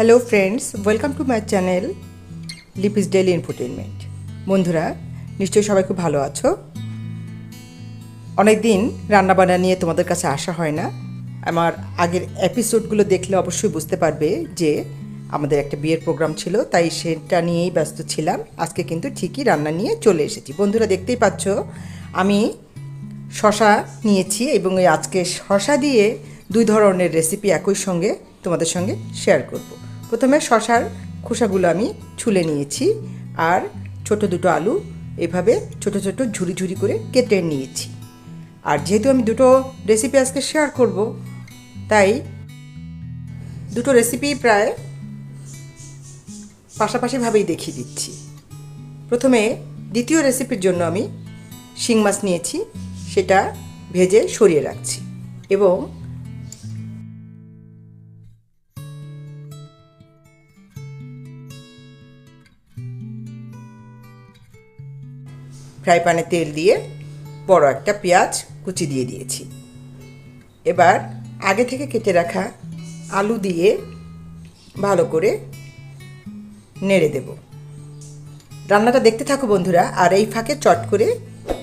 Hello friends, welcome to my channel Lipi's daily infotainment. বন্ধুরা, নিশ্চয়ই সবাই খুব ভালো আছো। অনেক দিন রান্নাবান্না নিয়ে তোমাদের কাছে আসা হয় না। আমার আগের এপিসোডগুলো দেখলে অবশ্যই বুঝতে পারবে যে আমাদের একটা বিয়ের প্রোগ্রাম ছিল, তাই সেটা নিয়েই ব্যস্ত ছিলাম। আজকে কিন্তু ঠিকই রান্না নিয়ে চলে এসেছি। বন্ধুরা, দেখতেই পাচ্ছ আমি শশা নিয়েছি এবং এই আজকে শশা দিয়ে দুই ধরনের রেসিপি একই সঙ্গে তোমাদের সঙ্গে শেয়ার করব। প্রথমে শশার খোসাগুলো আমি ছুলে নিয়েছি আর ছোট দুটো আলু এভাবে ছোট ছোট ঝুরি ঝুরি করে কেটে নিয়েছি। আর যেহেতু আমি দুটো রেসিপি আজকে শেয়ার করব, তাই দুটো রেসিপি প্রায় পাশাপাশিভাবেই দেখিয়ে দিচ্ছি। প্রথমে দ্বিতীয় রেসিপির জন্য আমি শিং মাছ নিয়েছি, সেটা ভেজে সরিয়ে রাখছি এবং ফ্রাই প্যানে তেল দিয়ে বড় একটা পেঁয়াজ কুচি দিয়ে দিয়েছি। এবার আগে থেকে কেটে রাখা আলু দিয়ে ভালো করে নেড়ে দেব। রান্নাটা দেখতে থাকো বন্ধুরা, আর এই ফাঁকে চট করে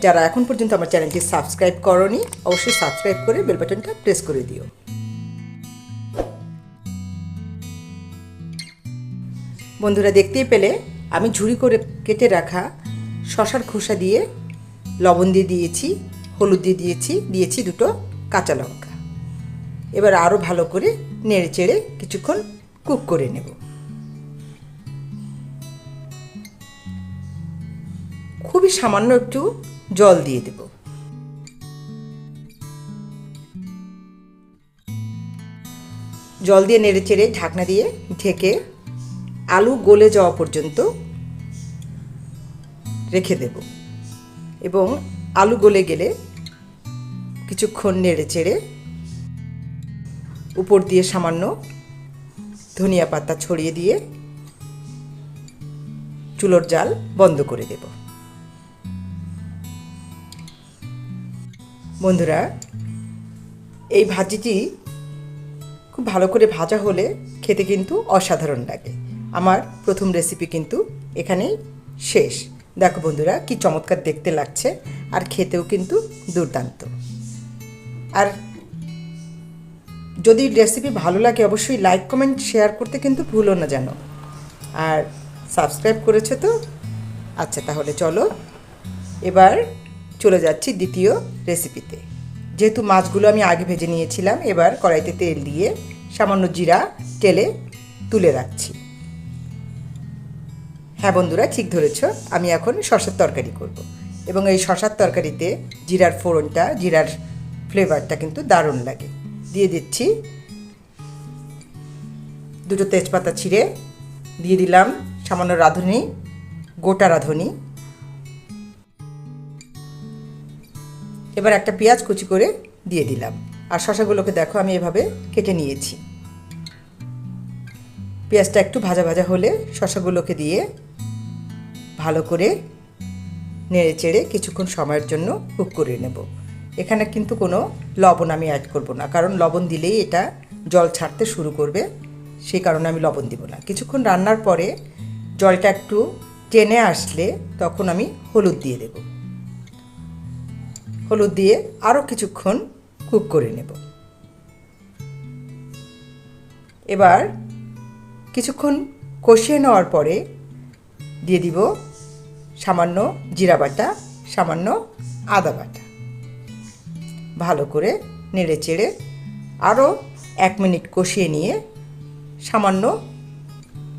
যারা এখন পর্যন্ত আমার চ্যানেলটি সাবস্ক্রাইব করোনি, অবশ্যই সাবস্ক্রাইব করে বেল বাটনটা প্রেস করে দিও। বন্ধুরা, দেখতেই পেলে আমি ঝুরি করে কেটে রাখা শশার খোসা দিয়ে লবণ দিয়ে দিয়েছি, হলুদ দিয়ে দিয়েছি দুটো কাঁচা লঙ্কা। এবার আরও ভালো করে নেড়ে চেড়ে কিছুক্ষণ কুক করে নেব। খুবই সামান্য একটু জল দিয়ে দেব। জল দিয়ে নেড়ে চেড়ে ঢাকনা দিয়ে ঢেকে আলু গলে যাওয়া পর্যন্ত রেখে দেব এবং আলু গলে গেলে কিছুক্ষণ নেড়ে চেড়ে উপর দিয়ে সামান্য ধনিয়া পাতা ছড়িয়ে দিয়ে চুলোর জাল বন্ধ করে দেব। বন্ধুরা, এই ভাজিটি খুব ভালো করে ভাজা হলে খেতে কিন্তু অসাধারণ লাগে। আমার প্রথম রেসিপি কিন্তু এখানেই শেষ। দেখো বন্ধুরা, কি চমৎকার দেখতে লাগছে আর খেতেও কিন্তু দুর্দান্ত। আর যদি রেসিপি ভালো লাগে অবশ্যই লাইক কমেন্ট শেয়ার করতে কিন্তু ভুলো না যেন। আর সাবস্ক্রাইব করেছো তো? আচ্ছা, তাহলে চলো এবার চলে যাচ্ছি দ্বিতীয় রেসিপিতে। যেহেতু মাছগুলো আমি আগে ভেজে নিয়েছিলাম, এবার কড়াইতে তেল দিয়ে সামান্য জিরা টেলে তুলে রাখছি। হ্যাঁ বন্ধুরা, ঠিক ধরেছ, আমি এখন শশার তরকারি করব এবং এই শশার তরকারিতে জিরার ফোড়নটা, জিরার ফ্লেভারটা কিন্তু দারুণ লাগে। দিয়ে দিচ্ছি দুটো তেজপাতা ছিঁড়ে, দিয়ে দিলাম সামান্য রাঁধুনি, গোটা রাঁধুনি। এবার একটা পেঁয়াজ কুচি করে দিয়ে দিলাম আর শশাগুলোকে দেখো আমি এভাবে কেটে নিয়েছি। পেঁয়াজটা একটু ভাজা ভাজা হলে শশাগুলোকে দিয়ে ভালো করে নেড়ে চেড়ে কিছুক্ষণ সময়ের জন্য কুক করে নেব। এখানে কিন্তু কোনো লবণ আমি অ্যাড করব না, কারণ লবণ দিলেই এটা জল ছাড়তে শুরু করবে, সেই কারণে আমি লবণ দিব না। কিছুক্ষণ রান্নার পরে জলটা একটু টেনে আসলে তখন আমি হলুদ দিয়ে দেব। হলুদ দিয়ে আরও কিছুক্ষণ কুক করে নেব। এবার কিছুক্ষণ কষিয়ে নেওয়ার পরে দিয়ে দিব সামান্য জিরা বাটা, সামান্য আদা বাটা। ভালো করে নেড়ে চেড়ে আরও 1 মিনিট কষিয়ে নিয়ে সামান্য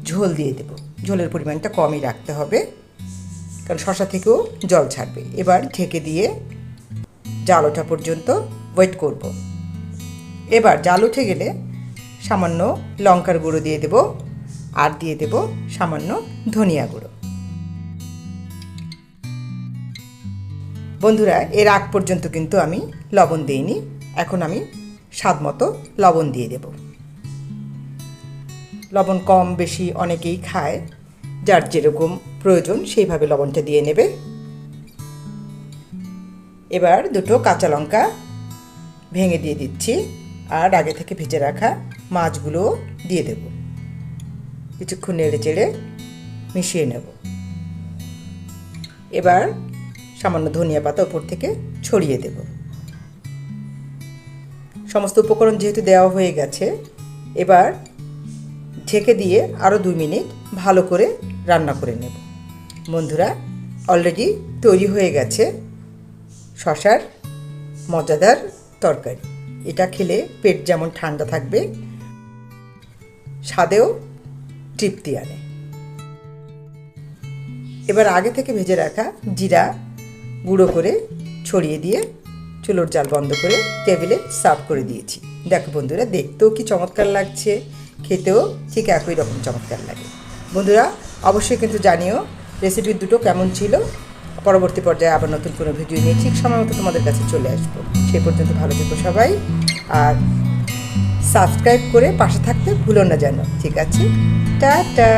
ঝোল দিয়ে দেব। ঝোলের পরিমাণটা কমই রাখতে হবে, কারণ শশা থেকেও জল ছাড়বে। এবার ঢেকে দিয়ে জাল ওঠা পর্যন্ত ওয়েট করব। এবার জাল উঠে গেলে সামান্য লঙ্কার গুঁড়ো দিয়ে দেব আর দিয়ে দেব সামান্য ধনিয়া গুঁড়ো। বন্ধুরা, এর আগ পর্যন্ত কিন্তু আমি লবণ দিইনি, এখন আমি স্বাদ মতো লবণ দিয়ে দেব। লবণ কম বেশি অনেকেই খায়, যার যেরকম প্রয়োজন সেইভাবে লবণটা দিয়ে নেবে। এবার দুটো কাঁচা লঙ্কা ভেঙে দিয়ে দিচ্ছি আর আগে থেকে ভেজে রাখা মাছগুলো দিয়ে দেব। কিছুক্ষণ নেড়ে চেড়ে মিশিয়ে নেব। এবার সামান্য ধনিয়া পাতা উপর থেকে ছড়িয়ে দেব। সমস্ত উপকরণ যেহেতু দেওয়া হয়ে গেছে, এবার ঢেকে দিয়ে আরও 2 মিনিট ভালো করে রান্না করে নেব। বন্ধুরা, অলরেডি তৈরি হয়ে গেছে শশার মজাদার তরকারি। এটা খেলে পেট যেমন ঠান্ডা থাকবে, স্বাদেও তৃপ্তি আনে। এবার আগে থেকে ভেজে রাখা জিরা গুঁড়ো করে ছড়িয়ে দিয়ে চুলোর জাল বন্ধ করে টেবিলে সার্ভ করে দিয়েছি। দেখো বন্ধুরা, দেখতেও কি চমৎকার লাগছে, খেতেও ঠিক একই রকম চমৎকার লাগে। বন্ধুরা, অবশ্যই কিন্তু জানিও রেসিপি দুটো কেমন ছিল। পরবর্তী পর্যায়ে আবার নতুন কোনো ভিডিও নিয়ে ঠিক সময় মতো তোমাদের কাছে চলে আসবো। সেই পর্যন্ত ভালো থেকো সবাই, আর সাবস্ক্রাইব করে পাশে থাকতে ভুলো না যেন। ঠিক আছে, টাটা।